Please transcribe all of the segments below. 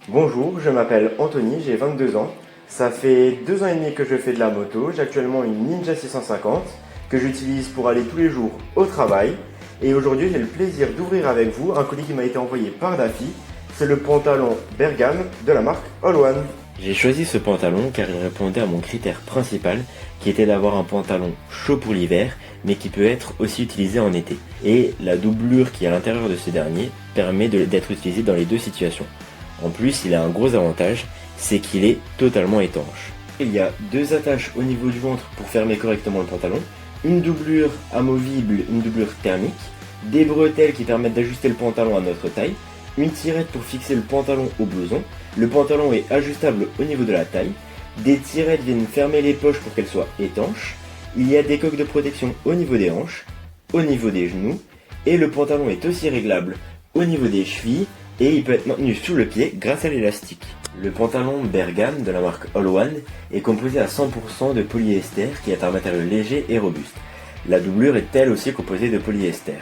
Bonjour, je m'appelle Anthony, j'ai 22 ans. Ça fait 2 ans et demi que je fais de la moto. J'ai actuellement une Ninja 650 que j'utilise pour aller tous les jours au travail. Et aujourd'hui, j'ai le plaisir d'ouvrir avec vous un colis qui m'a été envoyé par Daffy. C'est le pantalon Bergame de la marque All One. J'ai choisi ce pantalon car il répondait à mon critère principal qui était d'avoir un pantalon chaud pour l'hiver mais qui peut être aussi utilisé en été. Et la doublure qui est à l'intérieur de ce dernier permet d'être utilisé dans les deux situations. En plus, il a un gros avantage, c'est qu'il est totalement étanche. Il y a deux attaches au niveau du ventre pour fermer correctement le pantalon, une doublure amovible, une doublure thermique, des bretelles qui permettent d'ajuster le pantalon à notre taille, une tirette pour fixer le pantalon au blouson. Le pantalon est ajustable au niveau de la taille. Des tirettes viennent fermer les poches pour qu'elles soient étanches. Il y a des coques de protection au niveau des hanches, au niveau des genoux. Et le pantalon est aussi réglable au niveau des chevilles. Et il peut être maintenu sous le pied grâce à l'élastique. Le pantalon Bergame de la marque All One est composé à 100% de polyester qui est un matériau léger et robuste. La doublure est elle aussi composée de polyester.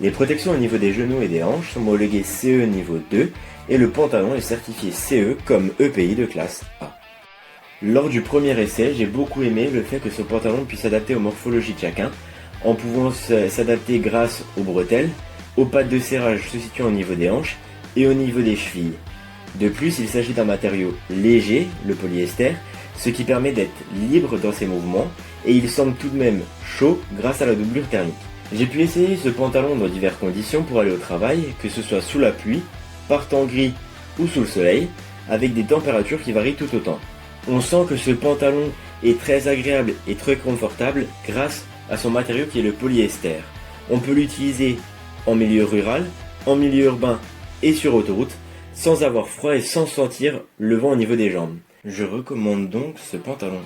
Les protections au niveau des genoux et des hanches sont homologuées CE niveau 2 et le pantalon est certifié CE comme EPI de classe A. Lors du premier essai, j'ai beaucoup aimé le fait que ce pantalon puisse s'adapter aux morphologies de chacun, en pouvant s'adapter grâce aux bretelles, aux pattes de serrage se situant au niveau des hanches et au niveau des chevilles. De plus, il s'agit d'un matériau léger, le polyester, ce qui permet d'être libre dans ses mouvements, et il semble tout de même chaud grâce à la doublure thermique. J'ai pu essayer ce pantalon dans diverses conditions pour aller au travail, que ce soit sous la pluie, par temps gris ou sous le soleil, avec des températures qui varient tout autant. On sent que ce pantalon est très agréable et très confortable grâce à son matériau qui est le polyester. On peut l'utiliser en milieu rural, en milieu urbain et sur autoroute, sans avoir froid et sans sentir le vent au niveau des jambes. Je recommande donc ce pantalon.